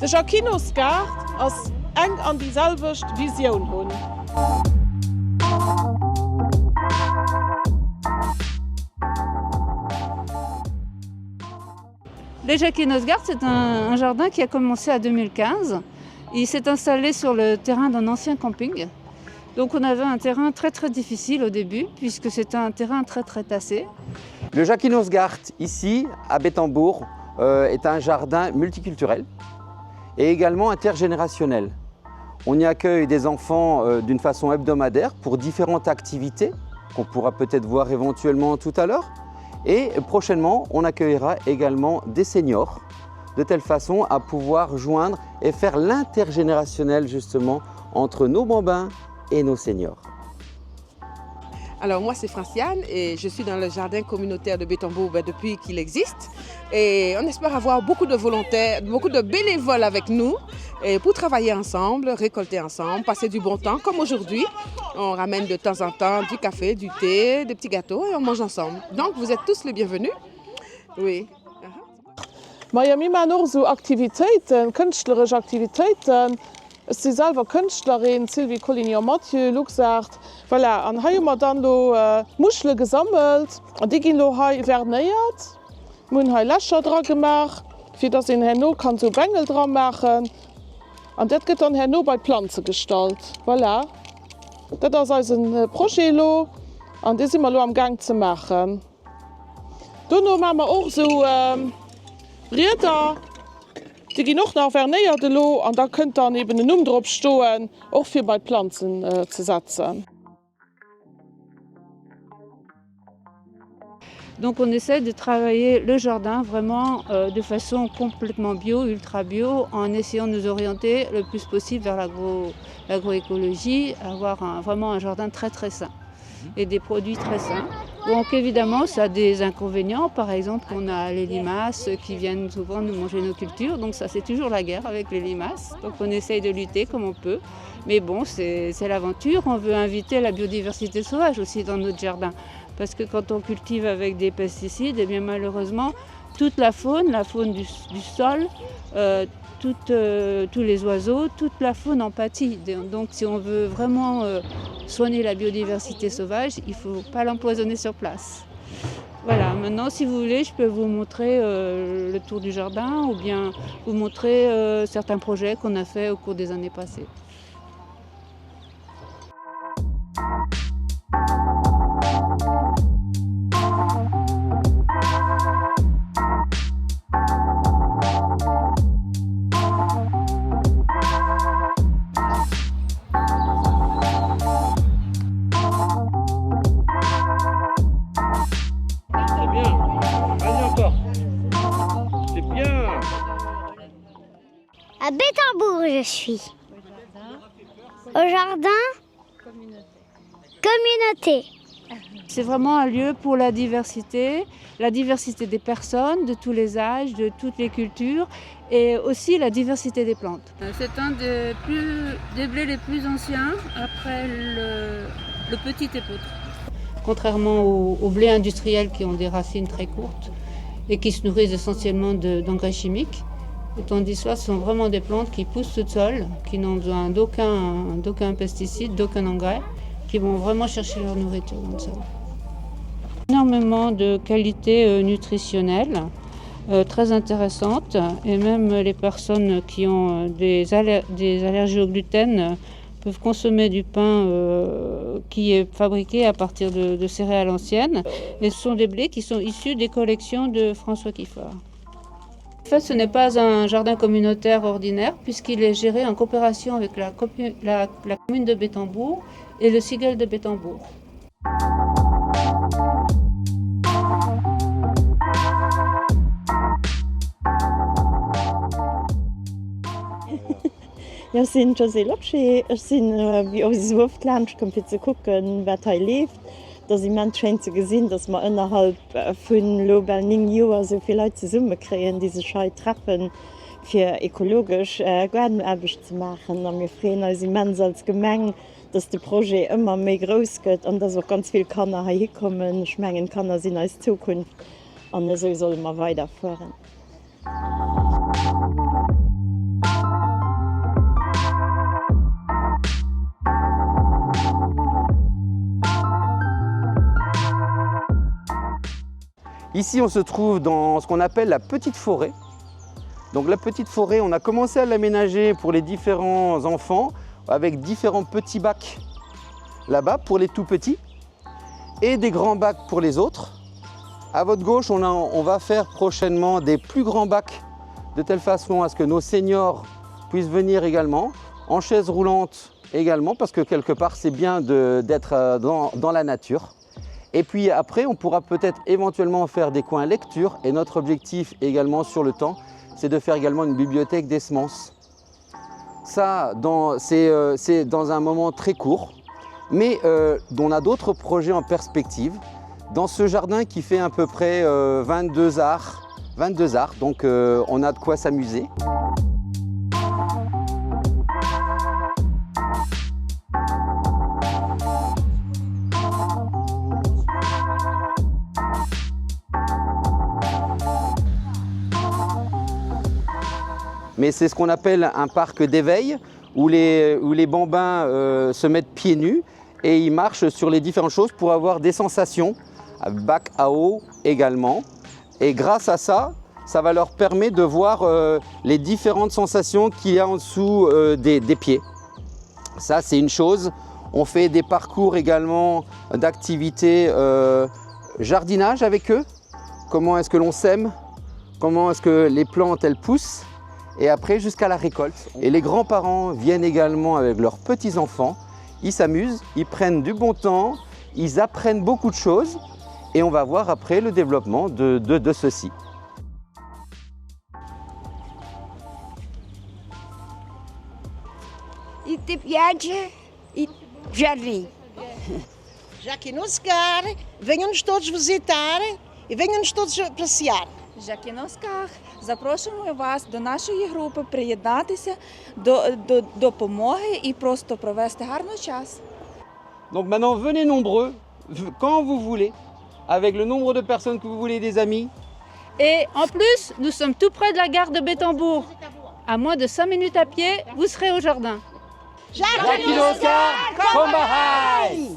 De Jacquinosgard ass eng an die selwecht Visioun hunn. Le Jacquinosgard, c'est un jardin qui a commencé en 2015. Il s'est installé sur le terrain d'un ancien camping. Donc on avait un terrain très très difficile au début, puisque c'était un terrain très très tassé. Le Jacquinosgard, ici, à Bettembourg, est un jardin multiculturel et également intergénérationnel. On y accueille des enfants d'une façon hebdomadaire pour différentes activités qu'on pourra peut-être voir éventuellement tout à l'heure. Et prochainement, on accueillera également des seniors, de telle façon à pouvoir joindre et faire l'intergénérationnel justement entre nos bambins et nos seniors. Alors moi c'est Franciane et je suis dans le jardin communautaire de Bettembourg depuis qu'il existe. Et on espère avoir beaucoup de volontaires, beaucoup de bénévoles avec nous et pour travailler ensemble, récolter ensemble, passer du bon temps comme aujourd'hui. On ramène de temps en temps du café, du thé, des petits gâteaux et on mange ensemble. Donc vous êtes tous les bienvenus. Oui. Maier mi man noch so Aktivitäten, kënchtlerech Aktivitäten. Es si selwer Kënchtlerin Sylvie Collignon Mathieu Luc sagt, voilà, an Haiier dann lo Muschle gesammelt, an Di gin lo hai vernéiert, Mun hai Lächer dra gemacht, fir dats en Herno kann so Bengel dra machen. An dat gëtt an Herno bei Planze stalt. Voilà. Dat ass als een Projelo an dé immer lo am Gang ze machen. Donno mamer och so Rieter, die gin noch nach vernéierte lo, an da kënnt dann eben den Nummdrop stoen, och fir bei Planzen ze setzen. Donc on essaie de travailler le jardin vraiment de façon complètement bio, ultra bio, en essayant de nous orienter le plus possible vers l'agroécologie, avoir vraiment un jardin très très sain et des produits très sains. Donc évidemment ça a des inconvénients, par exemple on a les limaces qui viennent souvent nous manger nos cultures, donc ça c'est toujours la guerre avec les limaces, donc on essaye de lutter comme on peut. Mais bon, c'est l'aventure, on veut inviter la biodiversité sauvage aussi dans notre jardin. Parce que quand on cultive avec des pesticides, eh bien malheureusement, toute la faune du sol, tous les oiseaux, toute la faune en pâtit. Donc si on veut vraiment soigner la biodiversité sauvage, il ne faut pas l'empoisonner sur place. Voilà, maintenant si vous voulez, je peux vous montrer le tour du jardin ou bien vous montrer certains projets qu'on a fait au cours des années passées. À Bettembourg, je suis. Au jardin communauté. C'est vraiment un lieu pour la diversité des personnes, de tous les âges, de toutes les cultures et aussi la diversité des plantes. C'est un des blés les plus anciens après le petit épeautre. Contrairement aux blés industriels qui ont des racines très courtes et qui se nourrissent essentiellement d'engrais chimiques, tandis que ce sont vraiment des plantes qui poussent toutes seules, qui n'ont besoin d'aucun pesticide, d'aucun engrais, qui vont vraiment chercher leur nourriture dans le sol. Énormément de qualités nutritionnelles, très intéressantes, et même les personnes qui ont des allergies au gluten peuvent consommer du pain qui est fabriqué à partir de céréales anciennes. Et ce sont des blés qui sont issus des collections de François Kieffer. En fait, ce n'est pas un jardin communautaire ordinaire puisqu'il est géré en coopération avec la commune de Bettembourg et le Siegel de Bettembourg. Ja sinn José Lopsche, Ech sinn wie Wuftland kom fir ze kucken, wat leeft, dats i man schein ze gesinn, dats ma ënnerhalb vun Lobel 9 Joer soviel Leiit ze Summe kreien, diese Schei treffen fir ekologisch Gardenerbeg ze machen. Am mir Freen als immens als Gemeng, dats de Pro ëmmer méi gros gëtt an dats auch ganz viel Kanner ha hikommen, Schmengen Kanner sinn als Zukunft an eso soll immer weiterfahren. Ici, on se trouve dans ce qu'on appelle la petite forêt. Donc la petite forêt, on a commencé à l'aménager pour les différents enfants avec différents petits bacs là-bas pour les tout petits et des grands bacs pour les autres. À votre gauche, on va faire prochainement des plus grands bacs de telle façon à ce que nos seniors puissent venir également, en chaise roulante également, parce que quelque part c'est bien d'être dans la nature. Et puis après, on pourra peut-être éventuellement faire des coins lecture et notre objectif également sur le temps, c'est de faire également une bibliothèque des semences. Ça, c'est dans un moment très court, mais on a d'autres projets en perspective. Dans ce jardin qui fait à peu près 22 arts, donc on a de quoi s'amuser. Mais c'est ce qu'on appelle un parc d'éveil où les bambins se mettent pieds nus et ils marchent sur les différentes choses pour avoir des sensations, bac à eau également. Et grâce à ça, ça va leur permettre de voir les différentes sensations qu'il y a en dessous des pieds. Ça, c'est une chose. On fait des parcours également d'activités jardinage avec eux. Comment est-ce que l'on sème? Comment est-ce que les plantes, elles poussent? Et après jusqu'à la récolte. Et les grands-parents viennent également avec leurs petits-enfants. Ils s'amusent, ils prennent du bon temps, ils apprennent beaucoup de choses et on va voir après le développement de ceci. E te piace e jardim. Jacques Oscar, venham-nos todos visitar e venham-nos todos passear. Жакін Оскар, запрошуємо вас до нашої групи приєднатися до допомоги і просто провести гарний час. Donc maintenant, venez nombreux, quand vous voulez, avec le nombre de personnes que vous voulez, des amis. Et en plus, nous sommes tout près de la gare de Bétambourg. À moins de 5 minutes à pied, vous serez au jardin. Jacques Oscar, Combahai!